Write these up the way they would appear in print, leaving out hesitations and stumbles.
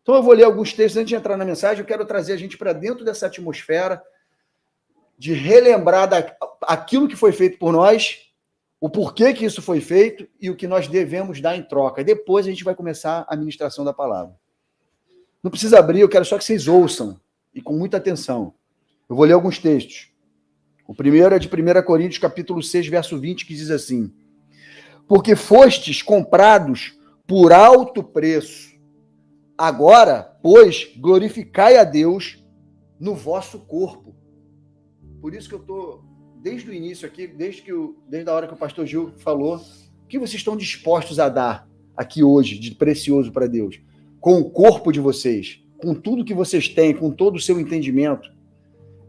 Então eu vou ler alguns textos antes de entrar na mensagem. Eu quero trazer a gente para dentro dessa atmosfera de relembrar aquilo que foi feito por nós, o porquê que isso foi feito e o que nós devemos dar em troca. Depois a gente vai começar a ministração da palavra. Não precisa abrir, eu quero só que vocês ouçam e com muita atenção. Eu vou ler alguns textos. O primeiro é de 1 Coríntios, capítulo 6, verso 20, que diz assim: porque fostes comprados por alto preço. Agora, pois, glorificai a Deus no vosso corpo. Por isso que eu estou, desde o início aqui, desde a hora que o pastor Gil falou, o que vocês estão dispostos a dar aqui hoje, de precioso para Deus? Com o corpo de vocês, com tudo que vocês têm, com todo o seu entendimento.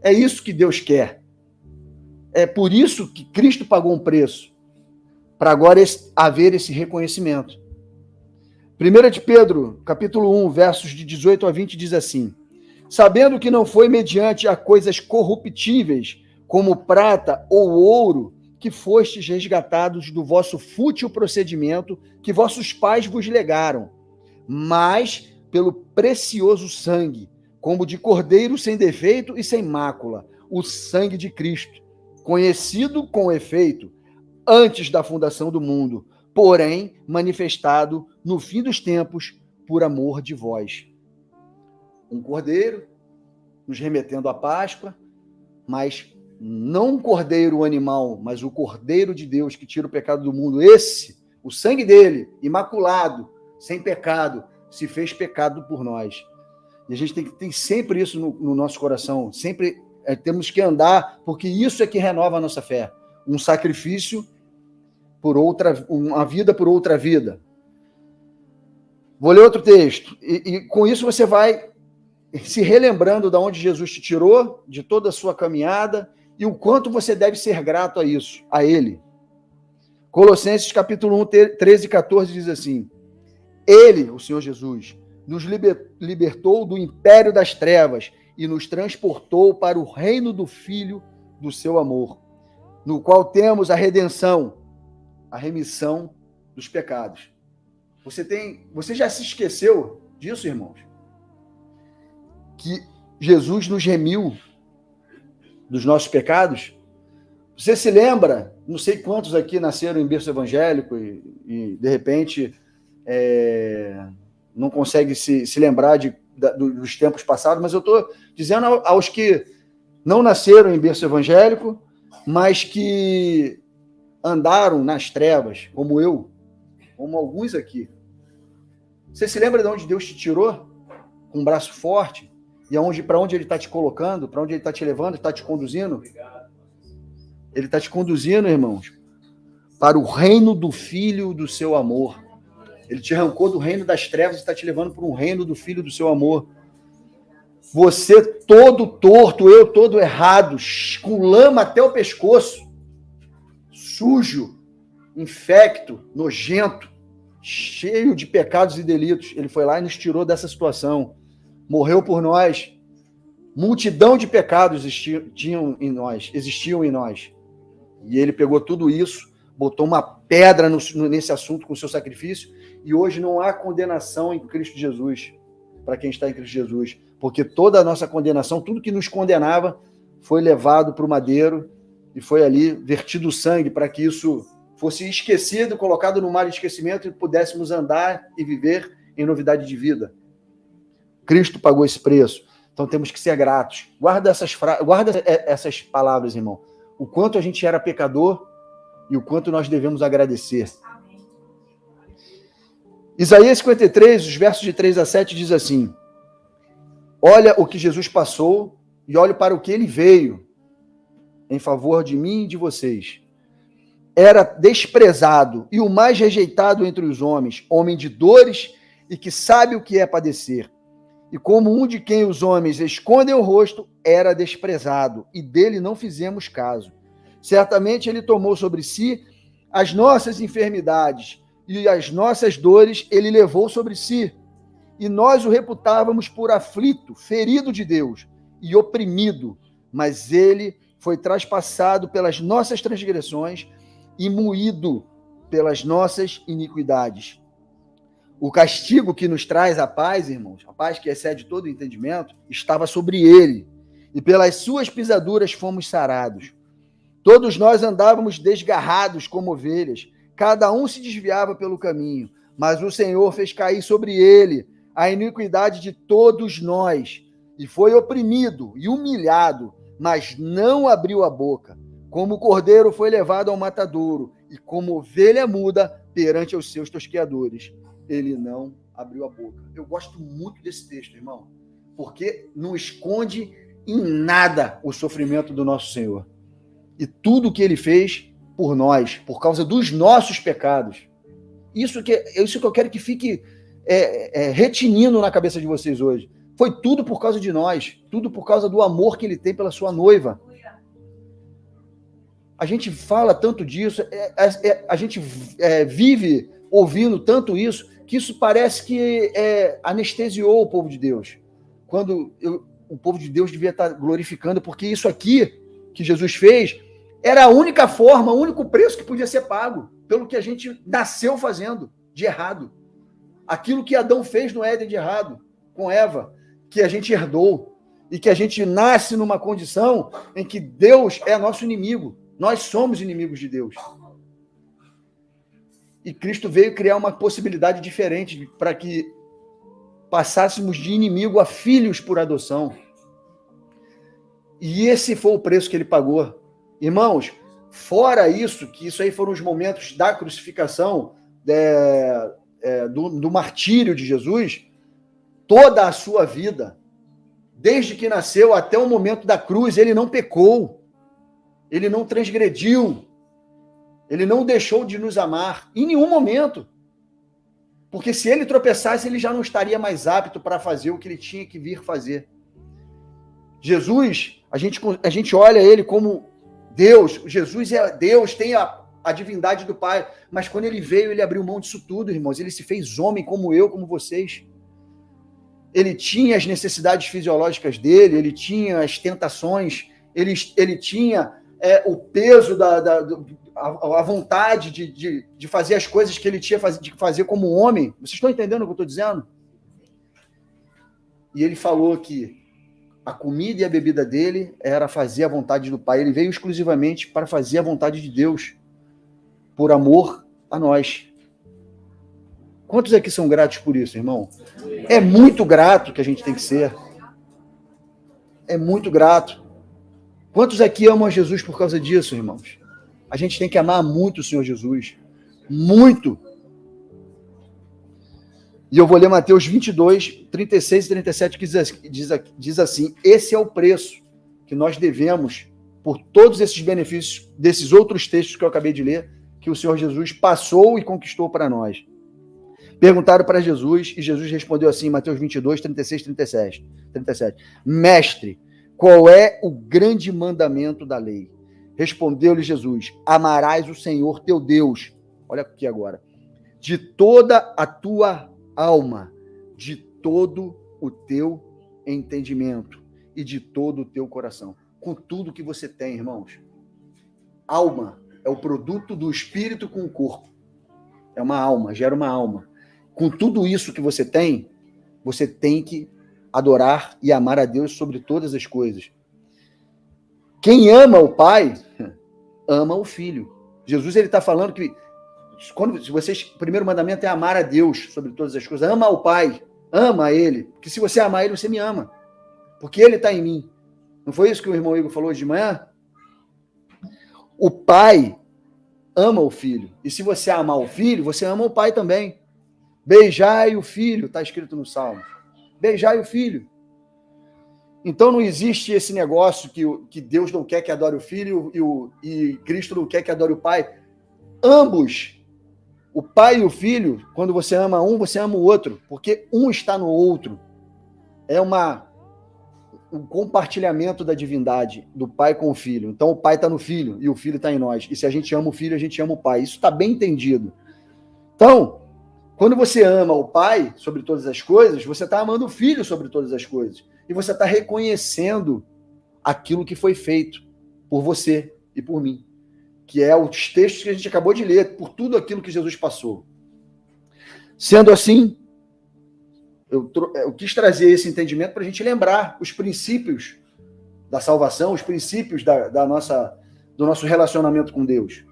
É isso que Deus quer. É por isso que Cristo pagou um preço, para agora haver esse reconhecimento. 1 de Pedro, capítulo 1, versos de 18 a 20, diz assim: sabendo que não foi mediante a coisas corruptíveis, como prata ou ouro, que fostes resgatados do vosso fútil procedimento que vossos pais vos legaram, mas pelo precioso sangue, como de cordeiro sem defeito e sem mácula, o sangue de Cristo, conhecido com efeito antes da fundação do mundo, porém manifestado no fim dos tempos por amor de vós. Um cordeiro, nos remetendo à Páscoa, mas não um cordeiro animal, mas o cordeiro de Deus que tira o pecado do mundo. Esse, o sangue dele, imaculado, sem pecado, se fez pecado por nós. E a gente tem que ter sempre isso no nosso coração, sempre temos que andar, porque isso é que renova a nossa fé. Um sacrifício por outra, uma vida por outra vida. Vou ler outro texto, e com isso você vai se relembrando de onde Jesus te tirou, de toda a sua caminhada, e o quanto você deve ser grato a isso, a Ele. Colossenses capítulo 1, 13 e 14 diz assim: Ele, o Senhor Jesus, nos libertou do império das trevas e nos transportou para o reino do Filho do seu amor, no qual temos a redenção, a remissão dos pecados. Você já se esqueceu disso, irmãos? Que Jesus nos remiu dos nossos pecados? Você se lembra? Não sei quantos aqui nasceram em berço evangélico e de repente não consegue se lembrar dos tempos passados, mas eu estou dizendo aos que não nasceram em berço evangélico, mas que andaram nas trevas, como eu, como alguns aqui. Você se lembra de onde Deus te tirou? Com um braço forte? E para onde Ele está te colocando? Para onde Ele está te levando? Está te conduzindo? Ele está te conduzindo, irmãos, para o reino do Filho do seu amor. Ele te arrancou do reino das trevas e está te levando para um reino do Filho do seu amor. Você todo torto, eu todo errado, com lama até o pescoço, sujo, infecto, nojento, cheio de pecados e delitos. Ele foi lá e nos tirou dessa situação. Morreu por nós. Multidão de pecados existiam em nós. E ele pegou tudo isso, botou uma pedra nesse assunto com o seu sacrifício, e hoje não há condenação em Cristo Jesus, para quem está em Cristo Jesus, porque toda a nossa condenação, tudo que nos condenava, foi levado para o madeiro e foi ali vertido o sangue para que isso fosse esquecido, colocado no mar de esquecimento e pudéssemos andar e viver em novidade de vida. Cristo pagou esse preço, então temos que ser gratos. Guarda essas palavras, irmão. O quanto a gente era pecador e o quanto nós devemos agradecer. Isaías 53, os versos de 3 a 7, diz assim: olha o que Jesus passou e olha para o que ele veio em favor de mim e de vocês. Era desprezado e o mais rejeitado entre os homens, homem de dores e que sabe o que é padecer. E como um de quem os homens escondem o rosto, era desprezado, e dele não fizemos caso. Certamente ele tomou sobre si as nossas enfermidades, e as nossas dores ele levou sobre si. E nós o reputávamos por aflito, ferido de Deus, e oprimido, mas ele foi traspassado pelas nossas transgressões e moído pelas nossas iniquidades. O castigo que nos traz a paz, irmãos, a paz que excede todo o entendimento, estava sobre ele. E pelas suas pisaduras fomos sarados. Todos nós andávamos desgarrados como ovelhas. Cada um se desviava pelo caminho. Mas o Senhor fez cair sobre ele a iniquidade de todos nós. E foi oprimido e humilhado, mas não abriu a boca. Como o cordeiro foi levado ao matadouro, e como ovelha muda perante os seus tosqueadores, ele não abriu a boca. Eu gosto muito desse texto, irmão, porque não esconde em nada o sofrimento do nosso Senhor. E tudo que ele fez por nós, por causa dos nossos pecados. Isso que eu quero que fique retinindo na cabeça de vocês hoje. Foi tudo por causa de nós, tudo por causa do amor que ele tem pela sua noiva. A gente fala tanto disso, a gente vive ouvindo tanto isso, que isso parece que anestesiou o povo de Deus. Quando o povo de Deus devia estar glorificando, porque isso aqui que Jesus fez era a única forma, o único preço que podia ser pago pelo que a gente nasceu fazendo de errado. Aquilo que Adão fez no Éden de errado, com Eva, que a gente herdou, e que a gente nasce numa condição em que Deus é nosso inimigo. Nós somos inimigos de Deus. E Cristo veio criar uma possibilidade diferente para que passássemos de inimigo a filhos por adoção. E esse foi o preço que ele pagou. Irmãos, fora isso, que isso aí foram os momentos da crucificação, do martírio de Jesus, toda a sua vida, desde que nasceu até o momento da cruz, ele não pecou, ele não transgrediu, ele não deixou de nos amar em nenhum momento. Porque se ele tropeçasse, ele já não estaria mais apto para fazer o que ele tinha que vir fazer. Jesus, a gente olha ele como Deus. Jesus é Deus, tem a divindade do Pai. Mas quando ele veio, ele abriu mão disso tudo, irmãos. Ele se fez homem como eu, como vocês. Ele tinha as necessidades fisiológicas dele, ele tinha as tentações, ele tinha o peso a vontade de fazer as coisas que ele tinha de fazer como homem. Vocês estão entendendo o que eu estou dizendo? E ele falou que a comida e a bebida dele era fazer a vontade do Pai. Ele veio exclusivamente para fazer a vontade de Deus, por amor a nós. Quantos aqui são gratos por isso, irmão? É muito grato que a gente tem que ser. É muito grato. Quantos aqui amam a Jesus por causa disso, irmãos? A gente tem que amar muito o Senhor Jesus. Muito. E eu vou ler Mateus 22, 36 e 37, que diz assim: esse é o preço que nós devemos por todos esses benefícios desses outros textos que eu acabei de ler, que o Senhor Jesus passou e conquistou para nós. Perguntaram para Jesus, e Jesus respondeu assim, Mateus 22, 36 e 37. Mestre, qual é o grande mandamento da lei? Respondeu-lhe Jesus: amarás o Senhor teu Deus, olha aqui agora, de toda a tua alma, de todo o teu entendimento e de todo o teu coração. Com tudo que você tem, irmãos. Alma é o produto do espírito com o corpo. É uma alma, gera uma alma. Com tudo isso que você tem que adorar e amar a Deus sobre todas as coisas. Quem ama o Pai, ama o Filho. Jesus ele está falando que o primeiro mandamento é amar a Deus sobre todas as coisas. Ama o Pai, ama Ele. Porque se você amar Ele, você me ama. Porque Ele está em mim. Não foi isso que o irmão Igor falou hoje de manhã? O Pai ama o Filho. E se você amar o Filho, você ama o Pai também. Beijai o Filho, está escrito no Salmo. Beijai o Filho. Então não existe esse negócio que Deus não quer que adore o Filho e Cristo não quer que adore o Pai. Ambos, o Pai e o Filho, quando você ama um, você ama o outro, porque um está no outro. É um compartilhamento da divindade do Pai com o Filho. Então o Pai está no Filho e o Filho está em nós. E se a gente ama o Filho, a gente ama o Pai. Isso está bem entendido. Então, quando você ama o Pai sobre todas as coisas, você está amando o Filho sobre todas as coisas. E você está reconhecendo aquilo que foi feito por você e por mim. Que é os textos que a gente acabou de ler, por tudo aquilo que Jesus passou. Sendo assim, eu quis trazer esse entendimento para a gente lembrar os princípios da salvação, os princípios do nosso relacionamento com Deus.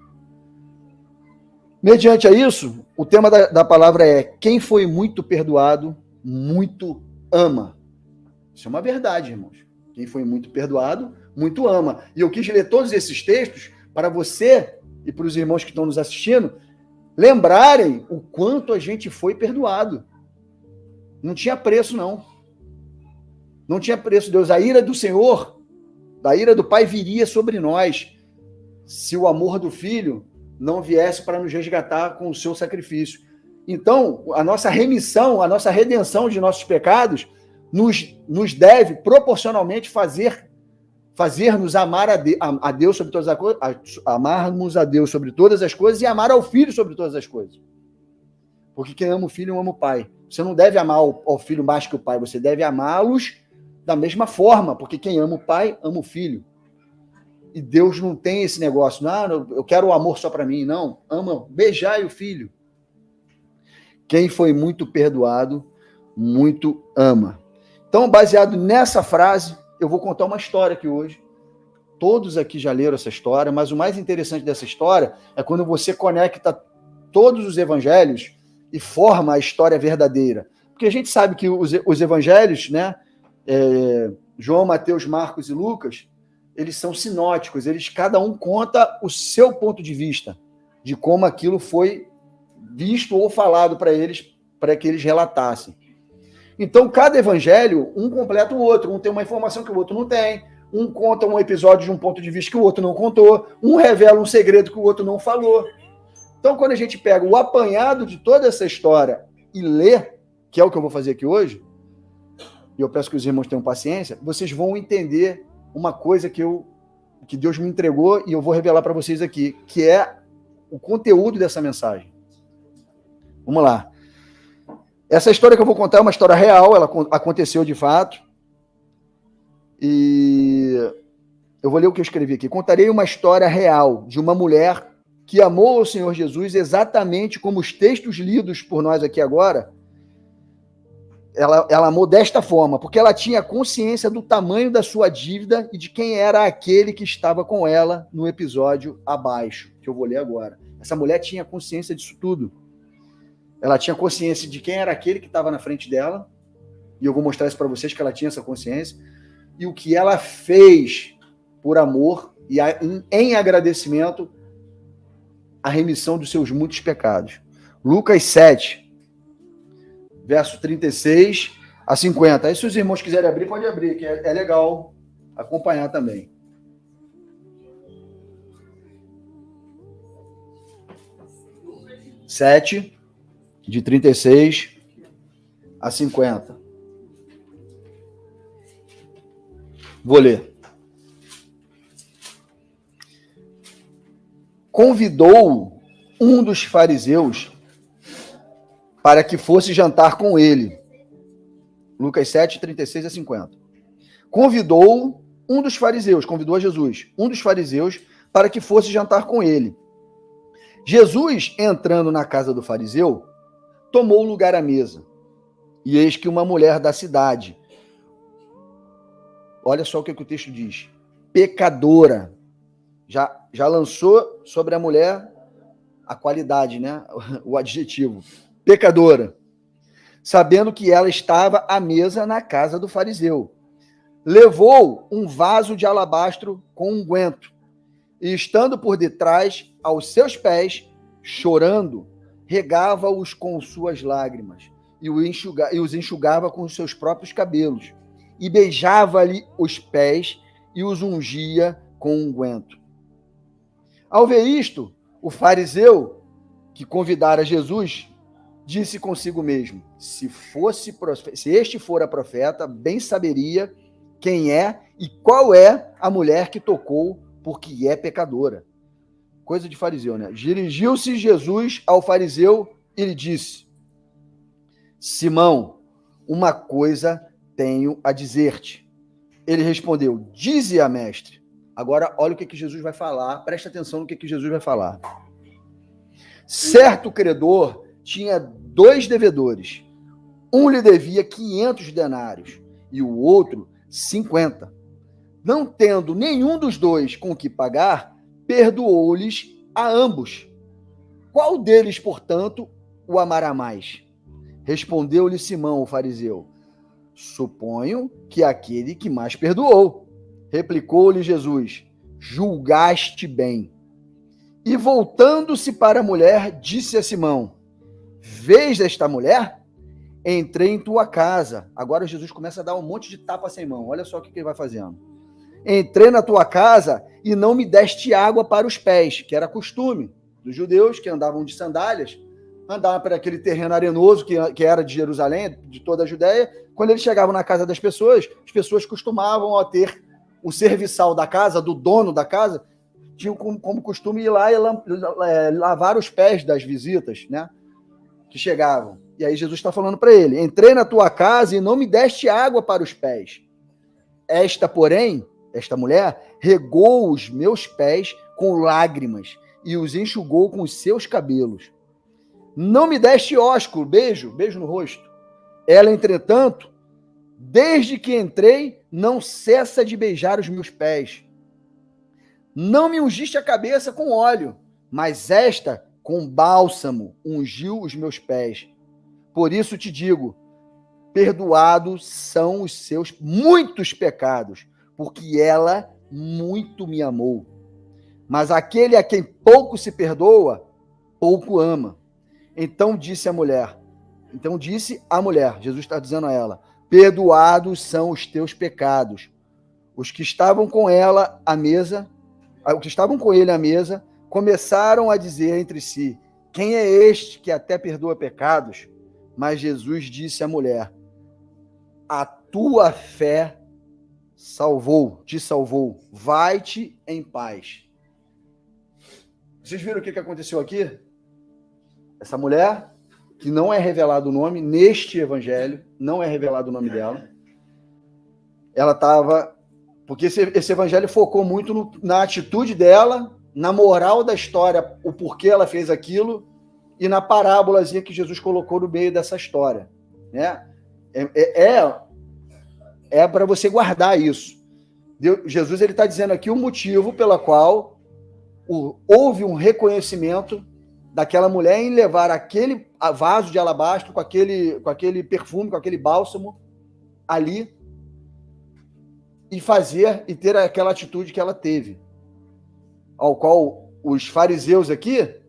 Mediante a isso, o tema da palavra é: quem foi muito perdoado, muito ama. Isso é uma verdade, irmãos. Quem foi muito perdoado, muito ama. E eu quis ler todos esses textos para você e para os irmãos que estão nos assistindo lembrarem o quanto a gente foi perdoado. Não tinha preço, não. Não tinha preço, Deus. A ira do Senhor, da ira do Pai viria sobre nós se o amor do Filho não viesse para nos resgatar com o seu sacrifício. Então, a nossa remissão, a nossa redenção de nossos pecados nos deve proporcionalmente fazer-nos amar a Deus sobre todas as coisas, amarmos a Deus sobre todas as coisas e amar ao Filho sobre todas as coisas. Porque quem ama o Filho ama o Pai. Você não deve amar ao Filho mais que o Pai, você deve amá-los da mesma forma, porque quem ama o Pai ama o Filho. E Deus não tem esse negócio, não, eu quero o amor só para mim, não. Ama, beijai o Filho. Quem foi muito perdoado, muito ama. Então, baseado nessa frase, eu vou contar uma história aqui hoje. Todos aqui já leram essa história, mas o mais interessante dessa história é quando você conecta todos os evangelhos e forma a história verdadeira. Porque a gente sabe que os evangelhos, né, João, Mateus, Marcos e Lucas, eles são sinóticos, cada um conta o seu ponto de vista, de como aquilo foi visto ou falado para eles, para que eles relatassem. Então, cada evangelho, um completa o outro, um tem uma informação que o outro não tem, um conta um episódio de um ponto de vista que o outro não contou, um revela um segredo que o outro não falou. Então, quando a gente pega o apanhado de toda essa história e lê, que é o que eu vou fazer aqui hoje, e eu peço que os irmãos tenham paciência, vocês vão entender uma coisa que Deus me entregou e eu vou revelar para vocês aqui, que é o conteúdo dessa mensagem. Vamos lá. Essa história que eu vou contar é uma história real, ela aconteceu de fato. E eu vou ler o que eu escrevi aqui. Contarei uma história real de uma mulher que amou o Senhor Jesus exatamente como os textos lidos por nós aqui agora. Ela amou desta forma, porque ela tinha consciência do tamanho da sua dívida e de quem era aquele que estava com ela no episódio abaixo, que eu vou ler agora. Essa mulher tinha consciência disso tudo. Ela tinha consciência de quem era aquele que estava na frente dela, e eu vou mostrar isso para vocês, que ela tinha essa consciência, e o que ela fez por amor e em agradecimento à remissão dos seus muitos pecados. Lucas 7, verso 36 a 50. Aí, se os irmãos quiserem abrir, pode abrir, que é legal acompanhar também. Sete, de 36 a 50. Vou ler. Convidou um dos fariseus para que fosse jantar com ele. Lucas 7, 36 a 50. Convidou a Jesus, um dos fariseus, para que fosse jantar com ele. Jesus, entrando na casa do fariseu, tomou lugar à mesa. E eis que uma mulher da cidade, olha só o que o texto diz, pecadora, já lançou sobre a mulher a qualidade, né? O adjetivo, pecadora, sabendo que ela estava à mesa na casa do fariseu, levou um vaso de alabastro com unguento, e estando por detrás, aos seus pés, chorando, regava-os com suas lágrimas, e os enxugava com os seus próprios cabelos, e beijava-lhe os pés, e os ungia com unguento. Ao ver isto, o fariseu, que convidara Jesus, disse consigo mesmo, se este fora profeta, bem saberia quem é e qual é a mulher que tocou, porque é pecadora. Coisa de fariseu, né? Dirigiu-se Jesus ao fariseu e lhe disse, Simão, uma coisa tenho a dizer-te. Ele respondeu, dize-a, mestre. Agora, olha o que Jesus vai falar, presta atenção no que Jesus vai falar. Certo credor tinha 2 devedores. Um lhe devia 500 denários e o outro 50. Não tendo nenhum dos dois com o que pagar, perdoou-lhes a ambos. Qual deles, portanto, o amará mais? Respondeu-lhe Simão, o fariseu. Suponho que aquele que mais perdoou. Replicou-lhe Jesus. Julgaste bem. E voltando-se para a mulher, disse a Simão: Vês esta mulher? Entrei em tua casa. Agora Jesus começa a dar um monte de tapa sem mão. Olha só o que ele vai fazendo. Entrei na tua casa e não me deste água para os pés, que era costume dos judeus que andavam de sandálias, andavam por aquele terreno arenoso que era de Jerusalém, de toda a Judéia. Quando eles chegavam na casa das pessoas, as pessoas costumavam ter o serviçal da casa, do dono da casa, tinham como costume ir lá e lavar os pés das visitas, né, que chegavam. E aí Jesus está falando para ele: entrei na tua casa e não me deste água para os pés. Esta, porém, esta mulher, regou os meus pés com lágrimas e os enxugou com os seus cabelos. Não me deste ósculo, beijo no rosto. Ela, entretanto, desde que entrei, não cessa de beijar os meus pés. Não me ungiste a cabeça com óleo, mas esta, com bálsamo, ungiu os meus pés. Por isso te digo, perdoados são os seus muitos pecados, porque ela muito me amou. Mas aquele a quem pouco se perdoa, pouco ama. Então disse a mulher, Jesus está dizendo a ela: perdoados são os teus pecados. Os que estavam com ele à mesa, começaram a dizer entre si: quem é este que até perdoa pecados? Mas Jesus disse à mulher: a tua fé te salvou, vai-te em paz. Vocês viram o que aconteceu aqui? Essa mulher, que não é revelado o nome, neste evangelho, não é revelado o nome dela, ela estava... Porque esse evangelho focou muito na atitude dela, na moral da história, o porquê ela fez aquilo, e na parábolazinha que Jesus colocou no meio dessa história, né? É para você guardar isso. Jesus está dizendo aqui o motivo pela qual houve um reconhecimento daquela mulher em levar aquele vaso de alabastro com aquele perfume, com aquele bálsamo ali e ter aquela atitude que ela teve, ao qual os fariseus aqui,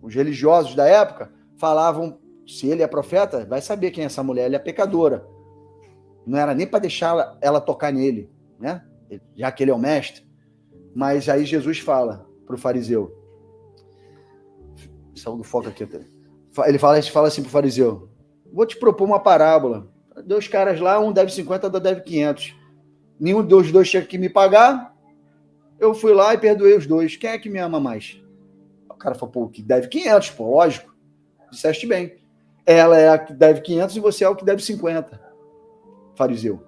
os religiosos da época, falavam: se ele é profeta, vai saber quem é essa mulher, ela é pecadora. Não era nem para deixar ela tocar nele, né? Já que ele é o mestre. Mas aí Jesus fala para o fariseu, saiu do foco aqui, ele fala assim para o fariseu: vou te propor uma parábola. 2 caras lá, um deve 50, outro deve 500. Nenhum dos dois tinha que me pagar. Eu fui lá e perdoei os 2. Quem é que me ama mais? O cara falou: pô, que deve 500, pô, lógico. Disseste bem. Ela é a que deve 500 e você é o que deve 50. Fariseu.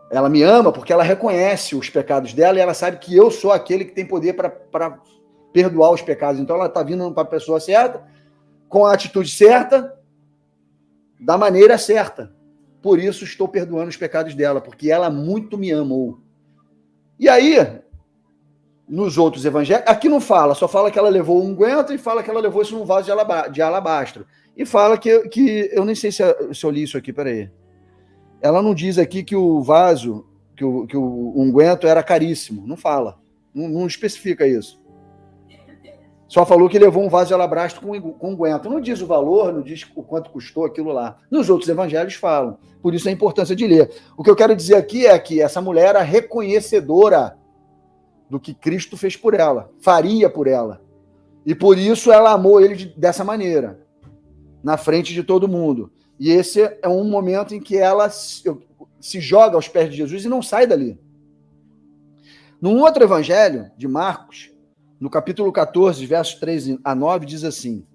Ela me ama porque ela reconhece os pecados dela e ela sabe que eu sou aquele que tem poder para perdoar os pecados. Então ela está vindo para a pessoa certa, com a atitude certa, da maneira certa. Por isso estou perdoando os pecados dela, porque ela muito me amou. E aí, nos outros evangelhos, aqui não fala, só fala que ela levou um unguento e fala que ela levou isso num vaso de alabastro. E fala que eu nem sei se eu li isso aqui, peraí. Ela não diz aqui que o vaso, que o unguento era caríssimo. Não fala. Não especifica isso. Só falou que levou um vaso de alabastro com unguento. Não diz o valor, não diz o quanto custou aquilo lá. Nos outros evangelhos falam. Por isso a importância de ler. O que eu quero dizer aqui é que essa mulher era reconhecedora do que Cristo fez por ela, faria por ela. E por isso ela amou ele dessa maneira, na frente de todo mundo. E esse é um momento em que ela se joga aos pés de Jesus e não sai dali. Num outro evangelho, de Marcos, no capítulo 14, versos 3 a 9, diz assim: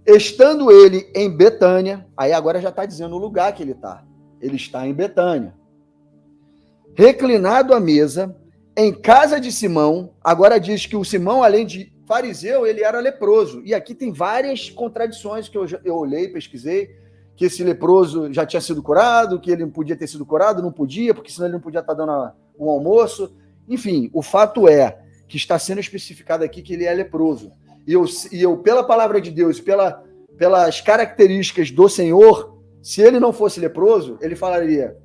estando ele em Betânia, aí agora já está dizendo o lugar que ele está. Ele está em Betânia. Reclinado à mesa, em casa de Simão, agora diz que o Simão, além de fariseu, ele era leproso. E aqui tem várias contradições que eu olhei, pesquisei, que esse leproso já tinha sido curado, que ele não podia ter sido curado, não podia, porque senão ele não podia estar dando um almoço. Enfim, o fato é que está sendo especificado aqui que ele é leproso. E eu pela palavra de Deus, pelas características do Senhor, se ele não fosse leproso, ele falaria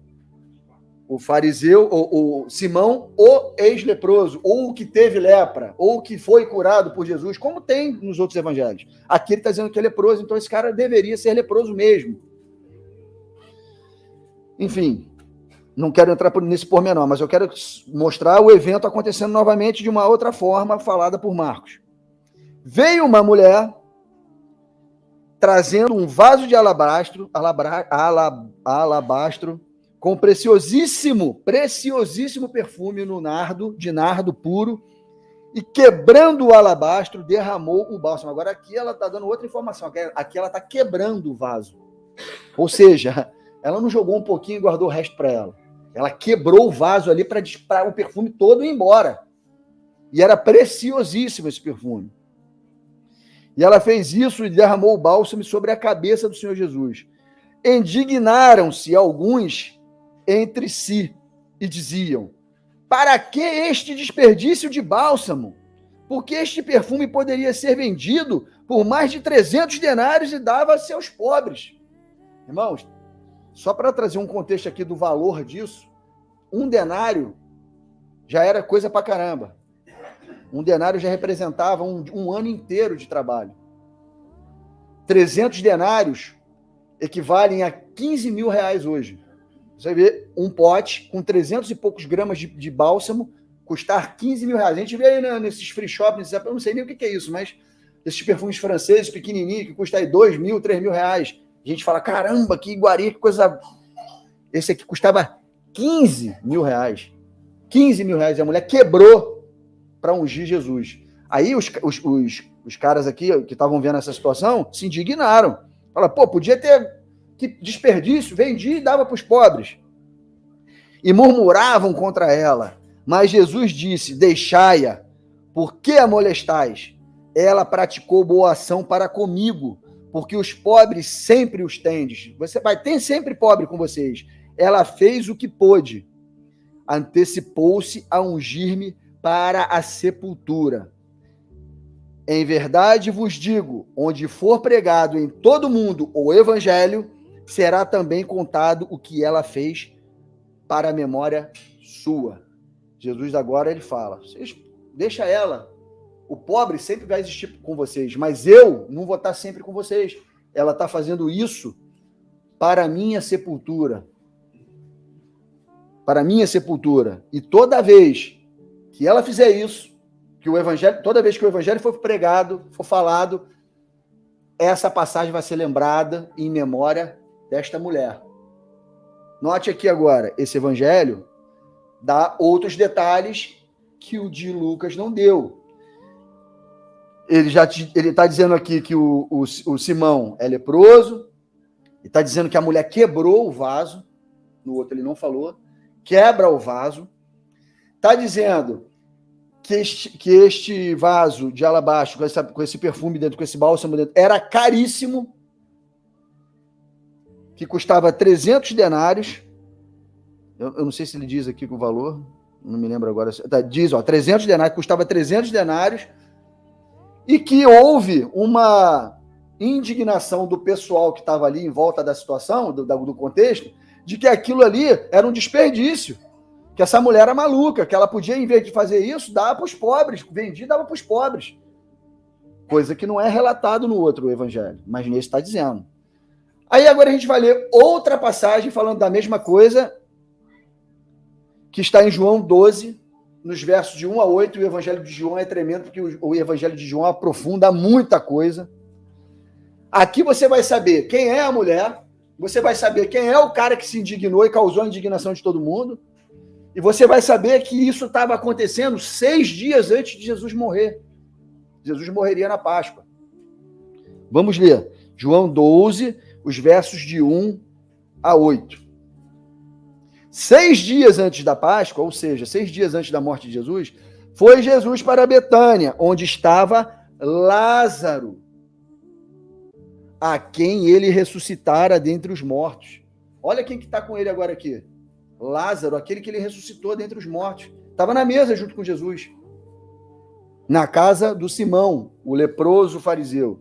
o fariseu, o Simão, o ex-leproso, ou o que teve lepra, ou o que foi curado por Jesus, como tem nos outros evangelhos. Aqui ele está dizendo que é leproso, então esse cara deveria ser leproso mesmo. Enfim, não quero entrar nesse pormenor, mas eu quero mostrar o evento acontecendo novamente de uma outra forma falada por Marcos. Veio uma mulher trazendo um vaso de alabastro, com preciosíssimo perfume de nardo puro, e quebrando o alabastro, derramou o bálsamo. Agora aqui ela está dando outra informação, aqui ela está quebrando o vaso. Ou seja, ela não jogou um pouquinho e guardou o resto para ela. Ela quebrou o vaso ali para o perfume todo ir embora. E era preciosíssimo esse perfume. E ela fez isso e derramou o bálsamo sobre a cabeça do Senhor Jesus. Indignaram-se alguns entre si e diziam: para que este desperdício de bálsamo? Porque este perfume poderia ser vendido por mais de 300 denários e dava a seus pobres. Irmãos, só para trazer um contexto aqui do valor disso, um denário já era coisa pra caramba. Um denário já representava um ano inteiro de trabalho. 300 denários equivalem a 15 mil reais hoje. Você vê um pote com 300 e poucos gramas de bálsamo custar 15 mil reais. A gente vê aí nesses free shops, eu não sei nem o que é isso, mas esses perfumes franceses pequenininhos que custam aí 2 mil, 3 mil reais. A gente fala, caramba, que iguaria, que coisa... Esse aqui custava 15 mil reais. 15 mil reais. E a mulher quebrou para ungir Jesus. Aí os caras aqui que estavam vendo essa situação se indignaram. Falaram, pô, podia ter... Que desperdício, vendia e dava para os pobres. E murmuravam contra ela. Mas Jesus disse, deixai-a, por que a molestais? Ela praticou boa ação para comigo, porque os pobres sempre os tendes. Você vai ter sempre pobre com vocês. Ela fez o que pôde. Antecipou-se a ungir-me para a sepultura. Em verdade vos digo, onde for pregado em todo mundo o evangelho, será também contado o que ela fez para a memória sua. Jesus agora ele fala, deixa ela, o pobre sempre vai existir com vocês, mas eu não vou estar sempre com vocês. Ela está fazendo isso para a minha sepultura. Para a minha sepultura. E toda vez que ela fizer isso, que o evangelho, toda vez que o evangelho for pregado, for falado, essa passagem vai ser lembrada em memória desta mulher. Note aqui agora, esse evangelho dá outros detalhes que o de Lucas não deu. Ele está dizendo aqui que o Simão é leproso, ele está dizendo que a mulher quebrou o vaso, no outro ele não falou, quebra o vaso, está dizendo que este vaso de alabastro, com esse perfume dentro, com esse bálsamo dentro, era caríssimo, que custava 300 denários, eu não sei se ele diz aqui o valor, não me lembro agora, diz, 300 denários, custava 300 denários, e que houve uma indignação do pessoal que estava ali em volta da situação, do contexto, de que aquilo ali era um desperdício, que essa mulher era maluca, que ela podia, em vez de fazer isso, dar para os pobres, vendia e dava para os pobres. Coisa que não é relatado no outro evangelho, mas nesse está dizendo. Aí agora a gente vai ler outra passagem falando da mesma coisa, que está em João 12, nos versos de 1 a 8, o evangelho de João é tremendo, porque o evangelho de João aprofunda muita coisa. Aqui você vai saber quem é a mulher, você vai saber quem é o cara que se indignou e causou a indignação de todo mundo, e você vai saber que isso estava acontecendo 6 dias antes de Jesus morrer. Jesus morreria na Páscoa. Vamos ler. João 12, os versos de 1 a 8. 6 dias antes da Páscoa, ou seja, 6 dias antes da morte de Jesus, Foi Jesus para Betânia, onde estava Lázaro, a quem ele ressuscitara dentre os mortos. Olha quem que está com ele agora aqui. Lázaro, aquele que ele ressuscitou dentre os mortos. Estava na mesa junto com Jesus. Na casa do Simão, o leproso fariseu.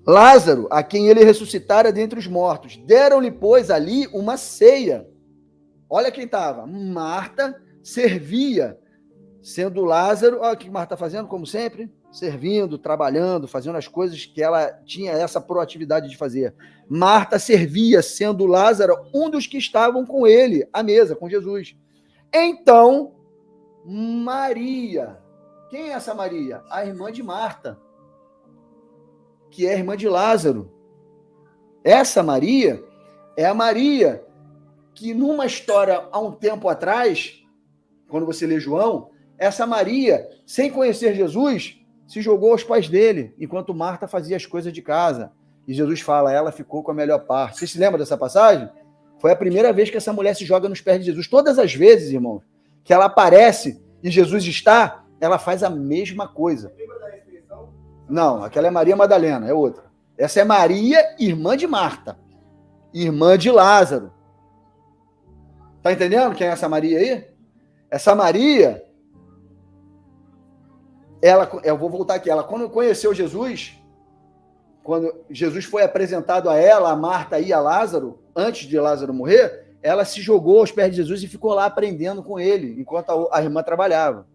Lázaro, a quem ele ressuscitara dentre os mortos. Deram-lhe, pois, ali uma ceia. Olha quem estava. Marta servia, sendo Lázaro... Olha o que Marta está fazendo, como sempre. Servindo, trabalhando, fazendo as coisas que ela tinha essa proatividade de fazer. Marta servia, sendo Lázaro um dos que estavam com ele, à mesa, com Jesus. Então, Maria... Quem é essa Maria? A irmã de Marta, que é irmã de Lázaro. Essa Maria é a Maria que, numa história há um tempo atrás, quando você lê João, essa Maria, sem conhecer Jesus, se jogou aos pés dele, enquanto Marta fazia as coisas de casa. E Jesus fala, ela ficou com a melhor parte. Você se lembra dessa passagem? Foi a primeira vez que essa mulher se joga nos pés de Jesus. Todas as vezes, irmão, que ela aparece e Jesus está, ela faz a mesma coisa. Não, aquela é Maria Madalena, é outra. Essa é Maria, irmã de Marta, irmã de Lázaro. Tá entendendo quem é essa Maria aí? Essa Maria, eu vou voltar aqui, ela quando conheceu Jesus, quando Jesus foi apresentado a ela, a Marta e a Lázaro, antes de Lázaro morrer, ela se jogou aos pés de Jesus e ficou lá aprendendo com ele, enquanto a irmã trabalhava.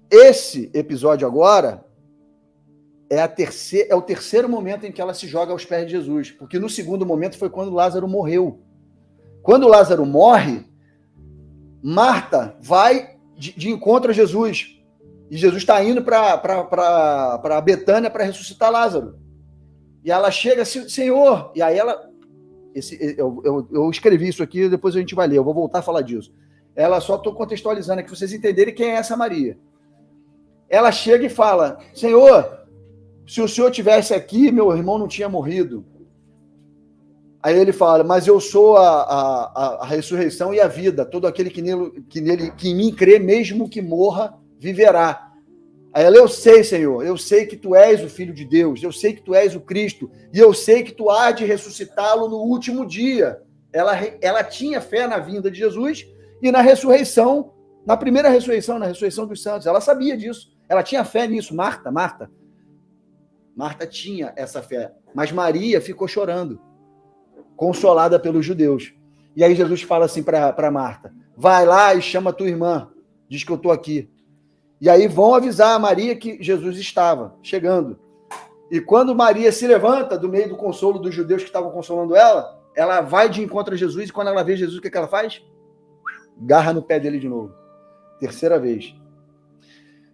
Esse episódio agora é o terceiro momento em que ela se joga aos pés de Jesus, porque no segundo momento foi quando Lázaro morreu. Quando Lázaro morre, Marta vai de encontro a Jesus, e Jesus está indo para Betânia para ressuscitar Lázaro. E ela chega assim, Senhor, e aí ela... eu escrevi isso aqui, depois a gente vai ler, eu vou voltar a falar disso. Ela só estou contextualizando aqui para vocês entenderem quem é essa Maria. Ela chega e fala, Senhor, se o Senhor tivesse aqui, meu irmão não tinha morrido. Aí ele fala, mas eu sou a ressurreição e a vida. Todo aquele que em mim crê, mesmo que morra, viverá. Aí ela, eu sei, Senhor, eu sei que tu és o Filho de Deus, eu sei que tu és o Cristo, e eu sei que tu há de ressuscitá-lo no último dia. Ela tinha fé na vinda de Jesus e na ressurreição, na primeira ressurreição, na ressurreição dos santos. Ela sabia disso. Ela tinha fé nisso. Marta tinha essa fé. Mas Maria ficou chorando, consolada pelos judeus. E aí Jesus fala assim para Marta, vai lá e chama a tua irmã, diz que eu estou aqui. E aí vão avisar a Maria que Jesus estava chegando. E quando Maria se levanta do meio do consolo dos judeus que estavam consolando ela, ela vai de encontro a Jesus, e quando ela vê Jesus, o que ela faz? Garra no pé dele de novo. Terceira vez.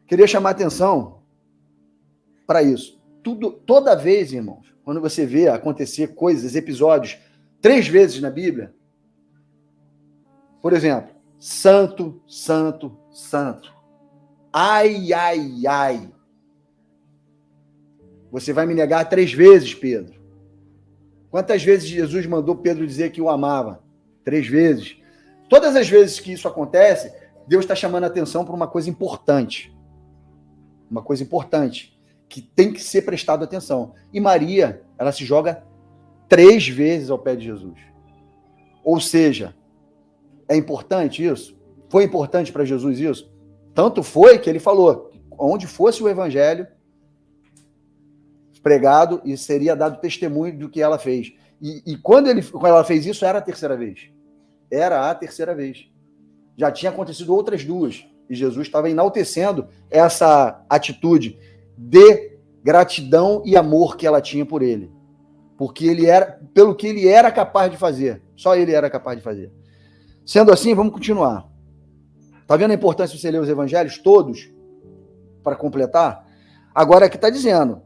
Queria chamar a atenção para isso. Toda vez, irmãos, quando você vê acontecer coisas, episódios, 3 vezes na Bíblia, por exemplo, santo, santo, santo. Ai, ai, ai. Você vai me negar 3 vezes, Pedro. Quantas vezes Jesus mandou Pedro dizer que o amava? 3 vezes. Todas as vezes que isso acontece, Deus está chamando a atenção para uma coisa importante. Uma coisa importante, que tem que ser prestado atenção. E Maria, ela se joga 3 vezes ao pé de Jesus. Ou seja, é importante isso? Foi importante para Jesus isso? Tanto foi que ele falou, onde fosse o evangelho pregado, e seria dado testemunho do que ela fez. E quando ela fez isso, era a terceira vez. Era a terceira vez. Já tinha acontecido outras 2. E Jesus estava enaltecendo essa atitude de gratidão e amor que ela tinha por ele. Porque pelo que ele era capaz de fazer. Só ele era capaz de fazer. Sendo assim, vamos continuar. Está vendo a importância de você ler os evangelhos todos? Para completar? Agora aqui está dizendo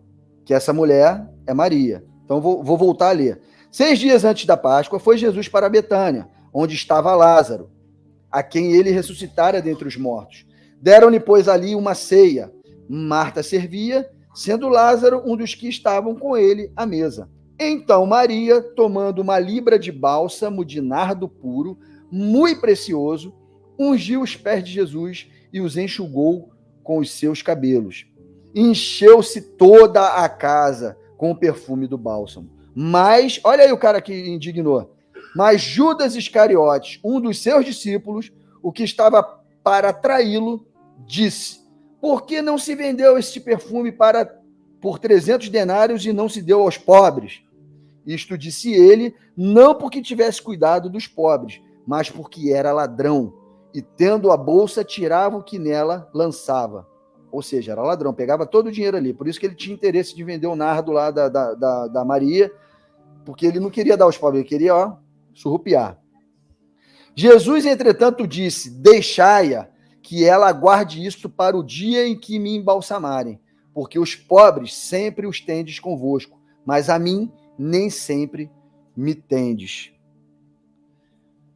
que essa mulher é Maria. Então vou voltar a ler. 6 dias antes da Páscoa, foi Jesus para Betânia, onde estava Lázaro, a quem ele ressuscitara dentre os mortos. Deram-lhe, pois, ali uma ceia. Marta servia, sendo Lázaro um dos que estavam com ele à mesa. Então Maria, tomando uma libra de bálsamo de nardo puro, muito precioso, ungiu os pés de Jesus e os enxugou com os seus cabelos. Encheu-se toda a casa com o perfume do bálsamo. Mas, olha aí o cara que indignou. Mas Judas Iscariotes, um dos seus discípulos, o que estava para traí-lo, disse: por que não se vendeu este perfume por 300 denários e não se deu aos pobres? Isto disse ele, não porque tivesse cuidado dos pobres, mas porque era ladrão, e tendo a bolsa, tirava o que nela lançava. Ou seja, era ladrão, pegava todo o dinheiro ali. Por isso que ele tinha interesse de vender o nardo lá da Maria, porque ele não queria dar aos pobres, ele queria, surrupiar. Jesus, entretanto, disse: deixai-a, que ela aguarde isto para o dia em que me embalsamarem, porque os pobres sempre os tendes convosco, mas a mim nem sempre me tendes.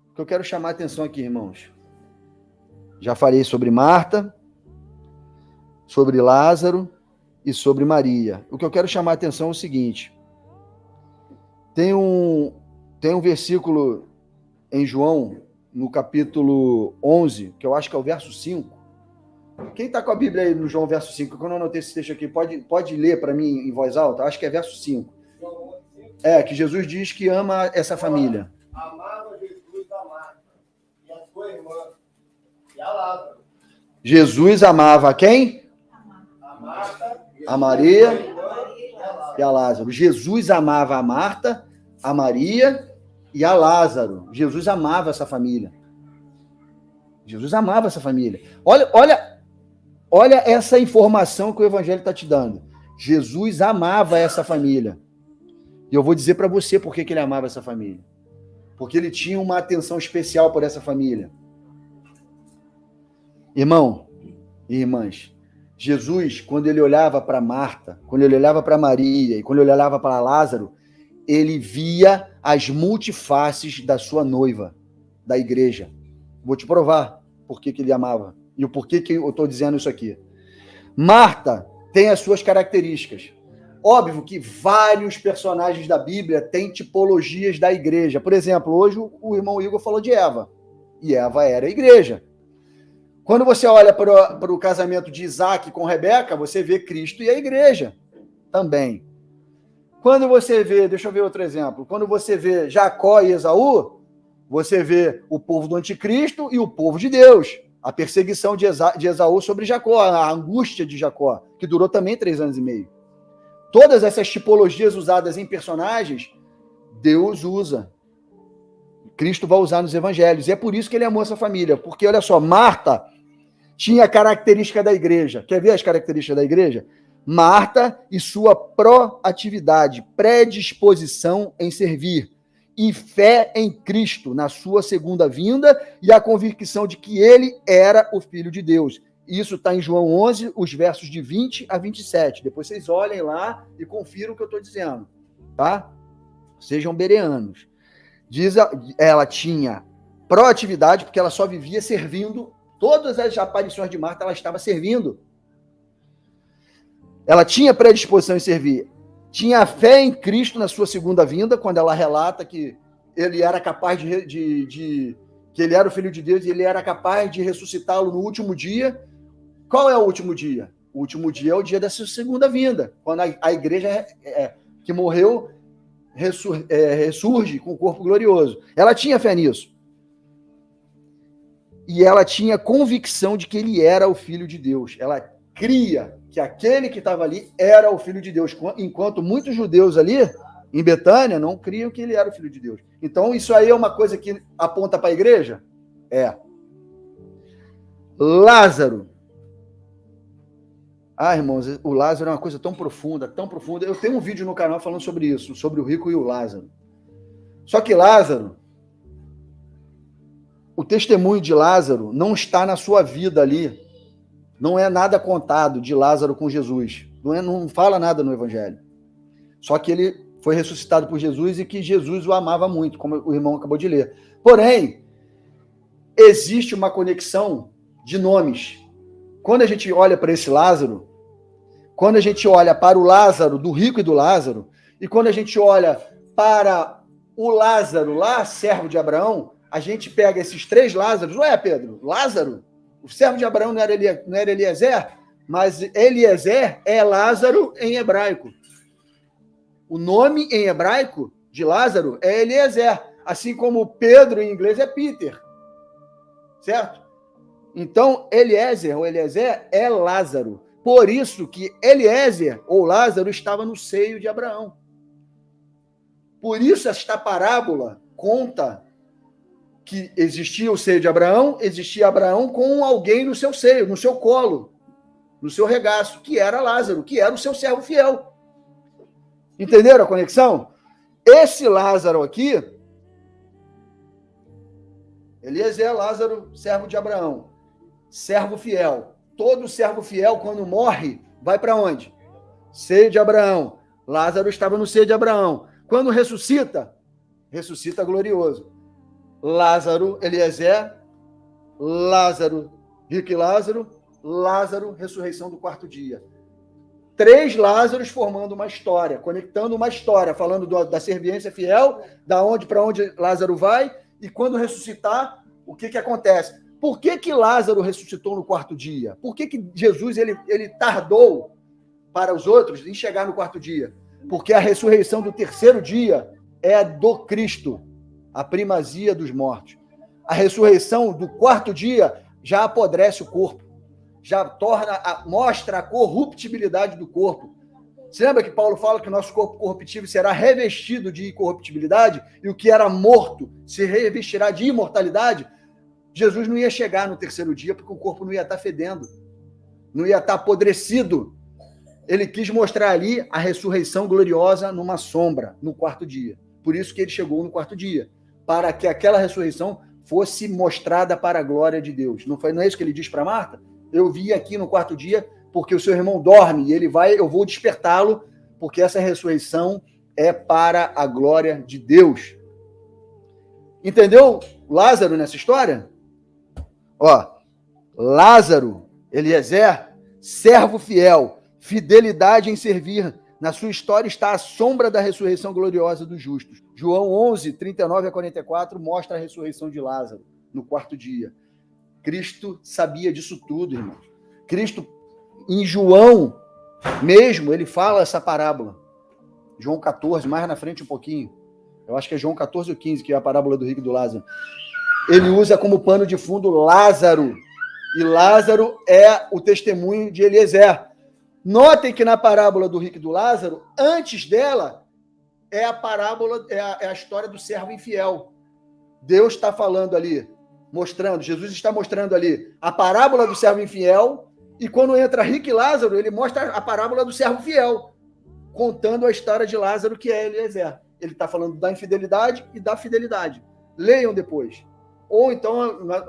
O que eu quero chamar a atenção aqui, irmãos, já falei sobre Marta, sobre Lázaro e sobre Maria. O que eu quero chamar a atenção é o seguinte: tem um versículo em João, no capítulo 11, que eu acho que é o verso 5. Quem está com a Bíblia aí no João, verso 5? Quando eu anotei esse texto aqui, pode ler para mim em voz alta? Acho que é verso 5. Que Jesus diz que ama essa família. Amava Jesus a Marta e a sua irmã e a Lázaro. Jesus amava a quem? A Marta, a Maria e a Lázaro. Jesus amava a Marta, a Maria e a Lázaro. Jesus amava essa família. Jesus amava essa família. Olha essa informação que o Evangelho está te dando. Jesus amava essa família. E eu vou dizer para você por que ele amava essa família. Porque ele tinha uma atenção especial por essa família. Irmão e irmãs, Jesus, quando ele olhava para Marta, quando ele olhava para Maria e quando ele olhava para Lázaro, ele via as multifaces da sua noiva, da igreja. Vou te provar por que ele amava e o porquê que eu estou dizendo isso aqui. Marta tem as suas características. Óbvio que vários personagens da Bíblia têm tipologias da igreja. Por exemplo, hoje o irmão Igor falou de Eva. E Eva era a igreja. Quando você olha para o casamento de Isaac com Rebeca, você vê Cristo e a igreja também. Quando você vê, deixa eu ver outro exemplo, quando você vê Jacó e Esaú, você vê o povo do anticristo e o povo de Deus. A perseguição de Esaú sobre Jacó, a angústia de Jacó, que durou também 3 anos e meio. Todas essas tipologias usadas em personagens, Deus usa. Cristo vai usar nos evangelhos. E é por isso que ele amou essa família. Porque, olha só, Marta tinha a característica da igreja. Quer ver as características da igreja? Marta e sua proatividade, predisposição em servir e fé em Cristo na sua segunda vinda e a convicção de que ele era o Filho de Deus. Isso está em João 11, os versos de 20 a 27. Depois vocês olhem lá e confiram o que eu estou dizendo, tá? Sejam bereanos. Ela tinha proatividade, porque ela só vivia servindo. Todas as aparições de Marta, ela estava servindo. Ela tinha predisposição em servir. Tinha fé em Cristo na sua segunda vinda, quando ela relata que ele era capaz que ele era o Filho de Deus e ele era capaz de ressuscitá-lo no último dia. Qual é o último dia? O último dia é o dia da sua segunda vinda, quando a igreja que morreu ressurge com o corpo glorioso. Ela tinha fé nisso. E ela tinha convicção de que ele era o Filho de Deus. Ela cria que aquele que estava ali era o Filho de Deus, enquanto muitos judeus ali, em Betânia, não criam que ele era o Filho de Deus. Então, isso aí é uma coisa que aponta para a igreja? Lázaro. Irmãos, o Lázaro é uma coisa tão profunda, tão profunda. Eu tenho um vídeo no canal falando sobre isso, sobre o rico e o Lázaro. Só que Lázaro, o testemunho de Lázaro não está na sua vida ali. Não é nada contado de Lázaro com Jesus. Não fala nada no Evangelho. Só que ele foi ressuscitado por Jesus e que Jesus o amava muito, como o irmão acabou de ler. Porém, existe uma conexão de nomes. Quando a gente olha para esse Lázaro, quando a gente olha para o Lázaro, do rico e do Lázaro, e quando a gente olha para o Lázaro lá, servo de Abraão, a gente pega esses 3 Lázaros, não é, Pedro? Lázaro, o servo de Abraão não era Eliezer, mas Eliezer é Lázaro em hebraico. O nome em hebraico de Lázaro é Eliezer, assim como Pedro em inglês é Peter, certo? Então, Eliezer, ou Eliezer, é Lázaro. Por isso que Eliezer, ou Lázaro, estava no seio de Abraão. Por isso esta parábola conta que existia o seio de Abraão, existia Abraão com alguém no seu seio, no seu colo, no seu regaço, que era Lázaro, que era o seu servo fiel. Entenderam a conexão? Esse Lázaro aqui, Eliezer, Lázaro, servo de Abraão, servo fiel. Todo servo fiel, quando morre, vai para onde? Seio de Abraão. Lázaro estava no seio de Abraão. Quando ressuscita, ressuscita glorioso. Lázaro, Eliezer, Lázaro, rico e Lázaro, Lázaro, ressurreição do 4º dia. 3 Lázaros formando uma história, conectando uma história, falando da servência fiel, da onde para onde Lázaro vai, e quando ressuscitar, o que acontece? Por que Lázaro ressuscitou no 4º dia? Por que Jesus ele tardou para os outros em chegar no 4º dia? Porque a ressurreição do 3º dia é a do Cristo, a primazia dos mortos. A ressurreição do 4º dia já apodrece o corpo, já mostra a corruptibilidade do corpo. Você lembra que Paulo fala que o nosso corpo corruptível será revestido de incorruptibilidade e o que era morto se revestirá de imortalidade? Jesus não ia chegar no 3º dia porque o corpo não ia estar fedendo, não ia estar apodrecido. Ele quis mostrar ali a ressurreição gloriosa numa sombra, no 4º dia. Por isso que ele chegou no 4º dia, para que aquela ressurreição fosse mostrada para a glória de Deus. Não é isso que ele diz para Marta? Eu vim aqui no 4º dia porque o seu irmão dorme e ele vai, eu vou despertá-lo, porque essa ressurreição é para a glória de Deus. Entendeu Lázaro nessa história? Ó, Lázaro, Eliezer, servo fiel, fidelidade em servir. Na sua história está a sombra da ressurreição gloriosa dos justos. João 11, 39 a 44 mostra a ressurreição de Lázaro no 4º dia. Cristo sabia disso tudo, irmão. Cristo, em João mesmo, ele fala essa parábola. João 14, mais na frente um pouquinho. Eu acho que é João 14 ou 15, que é a parábola do rico e do Lázaro. Ele usa como pano de fundo Lázaro. E Lázaro é o testemunho de Eliezer. Notem que na parábola do rico e do Lázaro, antes dela, é a parábola, é a história do servo infiel. Deus está falando ali, mostrando, Jesus está mostrando ali a parábola do servo infiel, e quando entra rico e Lázaro, ele mostra a parábola do servo fiel, contando a história de Lázaro, que é Eliezer. Ele está falando da infidelidade e da fidelidade. Leiam depois. Ou então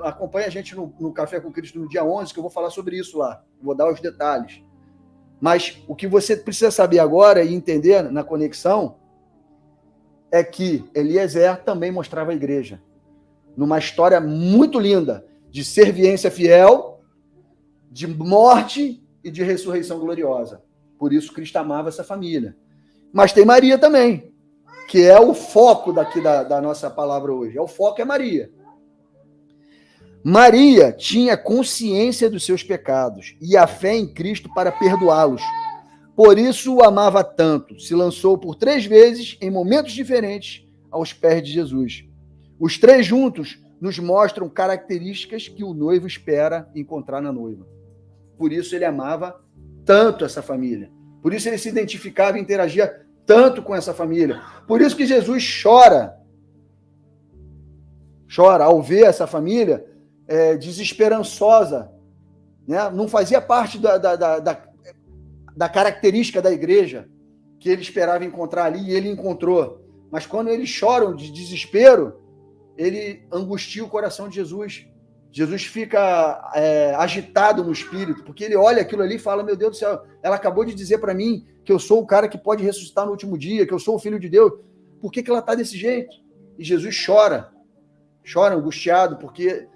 acompanhe a gente no Café com Cristo no dia 11, que eu vou falar sobre isso lá. Vou dar os detalhes. Mas o que você precisa saber agora e entender na conexão é que Eliezer também mostrava a igreja. Numa história muito linda de serviência fiel, de morte e de ressurreição gloriosa. Por isso Cristo amava essa família. Mas tem Maria também, que é o foco daqui da nossa palavra hoje. O foco é Maria. Maria tinha consciência dos seus pecados e a fé em Cristo para perdoá-los. Por isso o amava tanto. Se lançou por 3 vezes, em momentos diferentes, aos pés de Jesus. Os 3 juntos nos mostram características que o noivo espera encontrar na noiva. Por isso ele amava tanto essa família. Por isso ele se identificava e interagia tanto com essa família. Por isso que Jesus chora ao ver essa família desesperançosa, né? Não fazia parte da característica da igreja que ele esperava encontrar ali, e ele encontrou. Mas quando eles choram de desespero, ele angustia o coração de Jesus. Jesus fica agitado no espírito, porque ele olha aquilo ali e fala, meu Deus do céu, ela acabou de dizer para mim que eu sou o cara que pode ressuscitar no último dia, que eu sou o filho de Deus. Por que ela está desse jeito? E Jesus chora angustiado, porque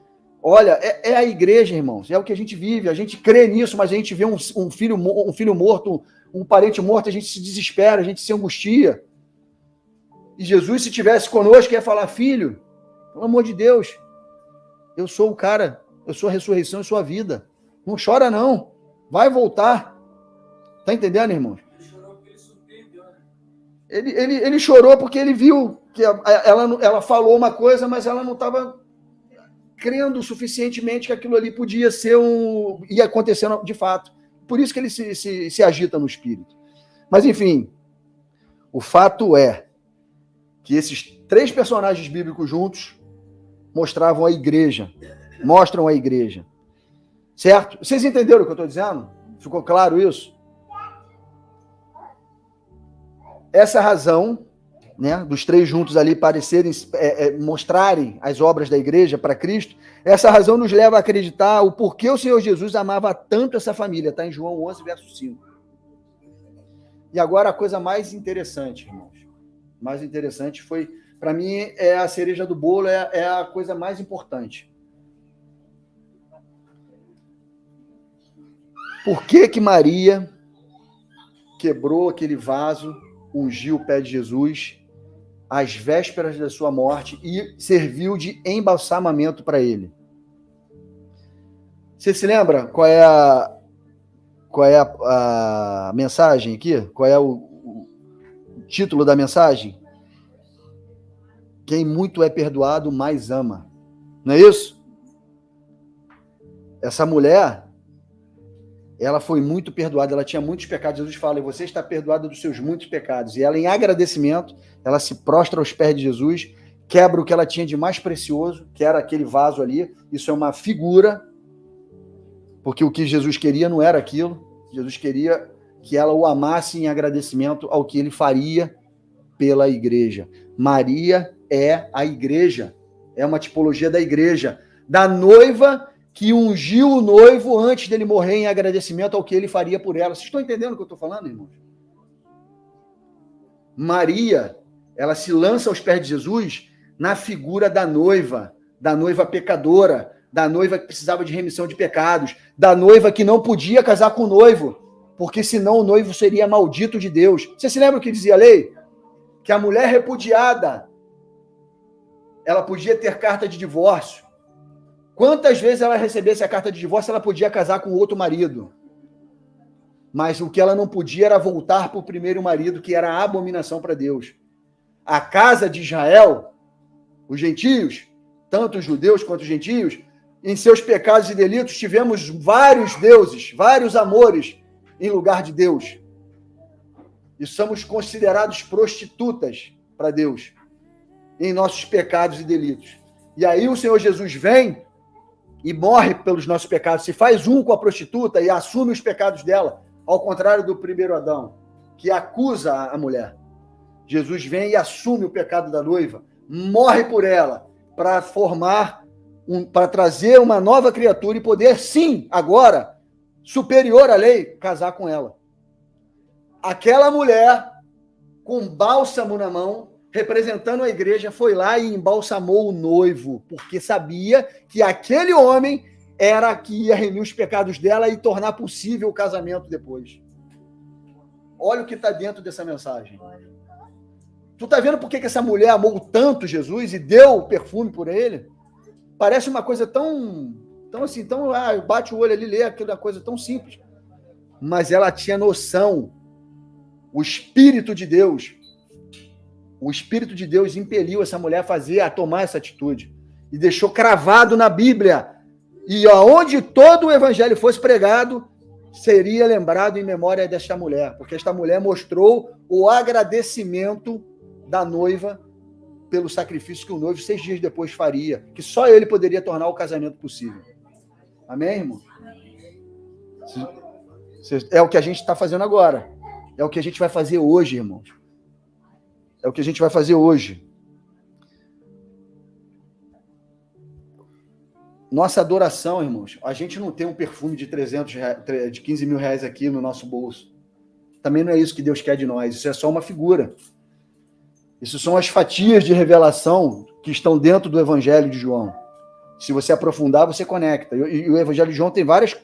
olha, é a igreja, irmãos, é o que a gente vive, a gente crê nisso, mas a gente vê um filho morto, um parente morto, a gente se desespera, a gente se angustia. E Jesus, se tivesse conosco, ia falar, filho, Pelo amor de Deus. Eu sou o cara, eu sou a ressurreição, eu sou a vida. Não chora, não. Vai voltar. Tá entendendo, irmãos? Ele chorou porque ele surpreendeu, né? Ele chorou porque ele viu que ela falou uma coisa, mas ela não estava crendo suficientemente que aquilo ali podia ser ia acontecer de fato. Por isso que ele se agita no espírito. Mas, enfim, o fato é que esses 3 personagens bíblicos juntos mostram a igreja. Certo? Vocês entenderam o que eu estou dizendo? Ficou claro isso? Essa razão, né, dos 3 juntos ali parecerem, mostrarem as obras da igreja para Cristo, essa razão nos leva a acreditar o porquê o Senhor Jesus amava tanto essa família. Está em João 11, verso 5. E agora a coisa mais interessante, irmãos. Mais interessante foi, para mim, é a cereja do bolo, é a coisa mais importante. Por que Maria quebrou aquele vaso, ungiu o pé de Jesus às vésperas da sua morte e serviu de embalsamamento para ele? Você se lembra qual é a mensagem aqui? Qual é o título da mensagem? Quem muito é perdoado, mais ama. Não é isso? Essa mulher, ela foi muito perdoada, ela tinha muitos pecados. Jesus fala, você está perdoada dos seus muitos pecados. E ela, em agradecimento, ela se prostra aos pés de Jesus, quebra o que ela tinha de mais precioso, que era aquele vaso ali. Isso é uma figura, porque o que Jesus queria não era aquilo. Jesus queria que ela o amasse em agradecimento ao que ele faria pela igreja. Maria é a igreja, é uma tipologia da igreja, da noiva que ungiu o noivo antes dele morrer em agradecimento ao que ele faria por ela. Vocês estão entendendo o que eu estou falando, irmãos? Maria, ela se lança aos pés de Jesus na figura da noiva pecadora, da noiva que precisava de remissão de pecados, da noiva que não podia casar com o noivo, porque senão o noivo seria maldito de Deus. Você se lembra o que dizia a lei? Que a mulher repudiada, ela podia ter carta de divórcio. Quantas vezes ela recebesse a carta de divórcio, ela podia casar com outro marido. Mas o que ela não podia era voltar para o primeiro marido, que era a abominação para Deus. A casa de Israel, os gentios, tanto os judeus quanto os gentios, em seus pecados e delitos, tivemos vários deuses, vários amores em lugar de Deus. E somos considerados prostitutas para Deus, em nossos pecados e delitos. E aí o Senhor Jesus vem e morre pelos nossos pecados, se faz um com a prostituta e assume os pecados dela, ao contrário do primeiro Adão, que acusa a mulher. Jesus vem e assume o pecado da noiva, morre por ela, para para trazer uma nova criatura e poder, sim, agora, superior à lei, casar com ela. Aquela mulher, com bálsamo na mão, representando a igreja, foi lá e embalsamou o noivo, porque sabia que aquele homem era que ia remir os pecados dela e tornar possível o casamento depois. Olha o que está dentro dessa mensagem. Tu tá vendo por que essa mulher amou tanto Jesus e deu perfume por ele? Parece uma coisa tão assim, bate o olho ali, lê aquela coisa tão simples. Mas ela tinha noção. O Espírito de Deus impeliu essa mulher a tomar essa atitude. E deixou cravado na Bíblia. E aonde todo o evangelho fosse pregado, seria lembrado em memória desta mulher. Porque esta mulher mostrou o agradecimento da noiva pelo sacrifício que o noivo 6 dias depois faria. Que só ele poderia tornar o casamento possível. Amém, irmão? É o que a gente está fazendo agora. É o que a gente vai fazer hoje, irmãos. É o que a gente vai fazer hoje. Nossa adoração, irmãos, a gente não tem um perfume de 15 mil reais aqui no nosso bolso. Também não é isso que Deus quer de nós. Isso é só uma figura. Isso são as fatias de revelação que estão dentro do Evangelho de João. Se você aprofundar, você conecta. E o Evangelho de João tem várias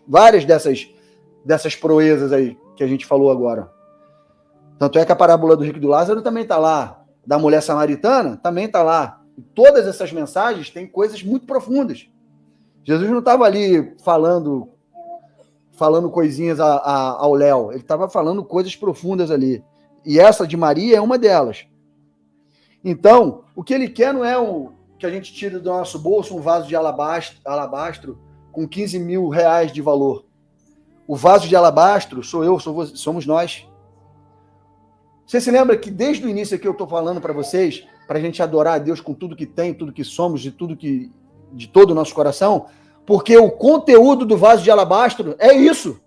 dessas proezas aí que a gente falou agora. Tanto é que a parábola do rico e do Lázaro também está lá. Da mulher samaritana também está lá. Todas essas mensagens têm coisas muito profundas. Jesus não estava ali falando coisinhas ao léu, ele estava falando coisas profundas ali. E essa de Maria é uma delas. Então, o que ele quer não é que a gente tire do nosso bolso um vaso de alabastro com 15 mil reais de valor. O vaso de alabastro somos nós. Você se lembra que desde o início aqui eu estou falando para vocês, para a gente adorar a Deus com tudo que tem, tudo que somos, de todo o nosso coração, porque o conteúdo do vaso de alabastro é isso.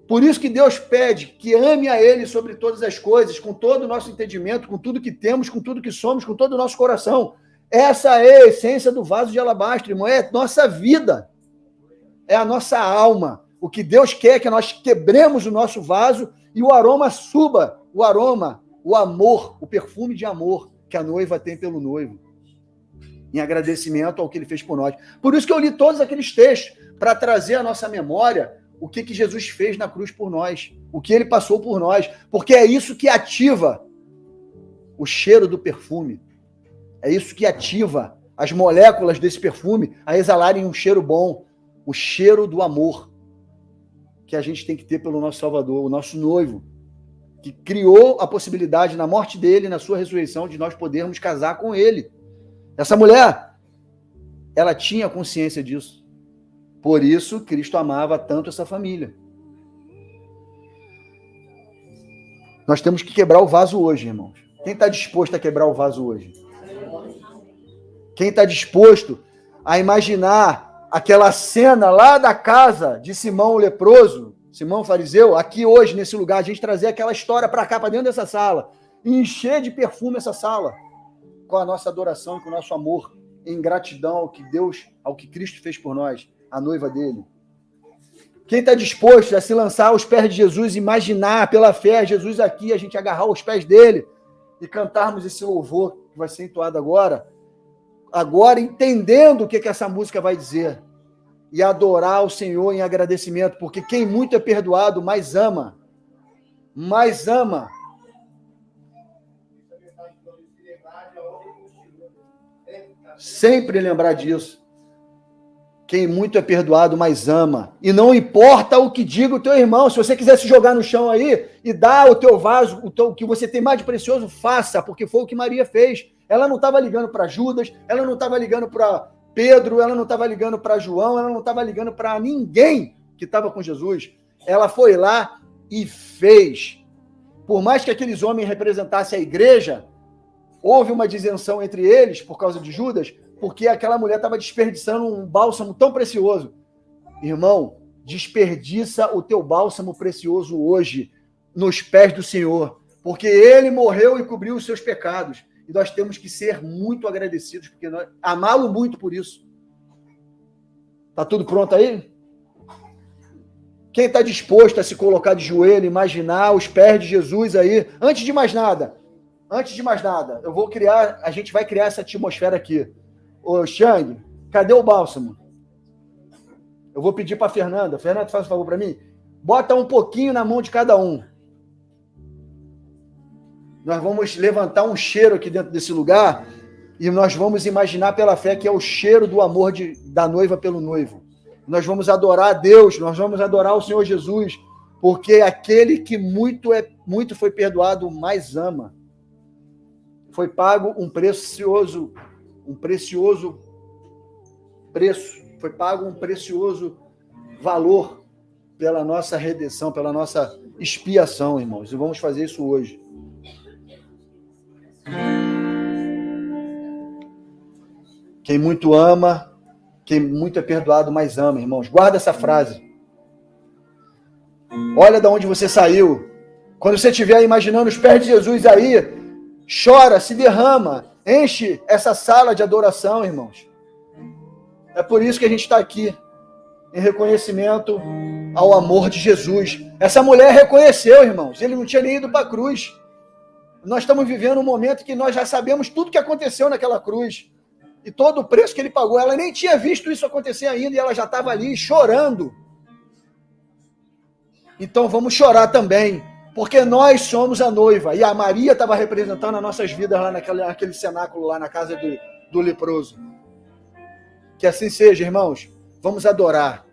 Por isso que Deus pede que ame a Ele sobre todas as coisas, com todo o nosso entendimento, com tudo que temos, com tudo que somos, com todo o nosso coração. Essa é a essência do vaso de alabastro, irmão, é nossa vida, é a nossa alma. O que Deus quer é que nós quebremos o nosso vaso e o aroma suba, o amor, o perfume de amor que a noiva tem pelo noivo, em agradecimento ao que ele fez por nós. Por isso que eu li todos aqueles textos, para trazer à nossa memória o que Jesus fez na cruz por nós, o que ele passou por nós, porque é isso que ativa o cheiro do perfume, é isso que ativa as moléculas desse perfume a exalarem um cheiro bom, o cheiro do amor que a gente tem que ter pelo nosso Salvador, o nosso noivo, que criou a possibilidade na morte dele, na sua ressurreição, de nós podermos casar com ele. Essa mulher, ela tinha consciência disso. Por isso, Cristo amava tanto essa família. Nós temos que quebrar o vaso hoje, irmãos. Quem está disposto a quebrar o vaso hoje? Quem está disposto a imaginar aquela cena lá da casa de Simão o leproso, Simão o fariseu, aqui hoje, nesse lugar, a gente trazer aquela história para cá, para dentro dessa sala, e encher de perfume essa sala, com a nossa adoração e com o nosso amor, em gratidão ao que Cristo fez por nós, a noiva dele. Quem está disposto a se lançar aos pés de Jesus, imaginar pela fé Jesus aqui, a gente agarrar os pés dele e cantarmos esse louvor que vai ser entoado agora entendendo o que essa música vai dizer, e adorar o Senhor em agradecimento, porque quem muito é perdoado, mais ama. Mais ama. Sempre lembrar disso. Quem muito é perdoado, mais ama. E não importa o que diga o teu irmão. Se você quiser se jogar no chão aí e dar o teu vaso, o que você tem mais de precioso, faça, porque foi o que Maria fez. Ela não estava ligando para Judas, ela não estava ligando para Pedro, ela não estava ligando para João, ela não estava ligando para ninguém que estava com Jesus. Ela foi lá e fez. Por mais que aqueles homens representassem a igreja, houve uma disenção entre eles por causa de Judas, porque aquela mulher estava desperdiçando um bálsamo tão precioso. Irmão, desperdiça o teu bálsamo precioso hoje nos pés do Senhor, porque ele morreu e cobriu os seus pecados. E nós temos que ser muito agradecidos, porque nós amá-lo muito por isso. Tá tudo pronto aí? Quem está disposto a se colocar de joelho, imaginar os pés de Jesus aí? Antes de mais nada, a gente vai criar essa atmosfera aqui. Ô, Xang, cadê o bálsamo? Eu vou pedir para a Fernanda. Fernanda, faz um favor para mim. Bota um pouquinho na mão de cada um. Nós vamos levantar um cheiro aqui dentro desse lugar e nós vamos imaginar pela fé que é o cheiro do amor da noiva pelo noivo. Nós vamos adorar a Deus, nós vamos adorar o Senhor Jesus, porque aquele que muito foi perdoado, mais ama. Foi pago um precioso preço, foi pago um precioso valor pela nossa redenção, pela nossa expiação, irmãos. E vamos fazer isso hoje. Quem muito ama, quem muito é perdoado, mais ama, irmãos. Guarda essa frase. Olha de onde você saiu. Quando você estiver imaginando os pés de Jesus aí, chora, se derrama, enche essa sala de adoração, irmãos. É por isso que a gente está aqui, em reconhecimento ao amor de Jesus. Essa mulher reconheceu, irmãos, ele não tinha nem ido para a cruz. Nós estamos vivendo um momento que nós já sabemos tudo que aconteceu naquela cruz. E todo o preço que ele pagou. Ela nem tinha visto isso acontecer ainda e ela já estava ali chorando. Então vamos chorar também Porque nós somos a noiva. E a Maria estava representando as nossas vidas lá naquele cenáculo, lá na casa do leproso. Que assim seja, irmãos. Vamos adorar.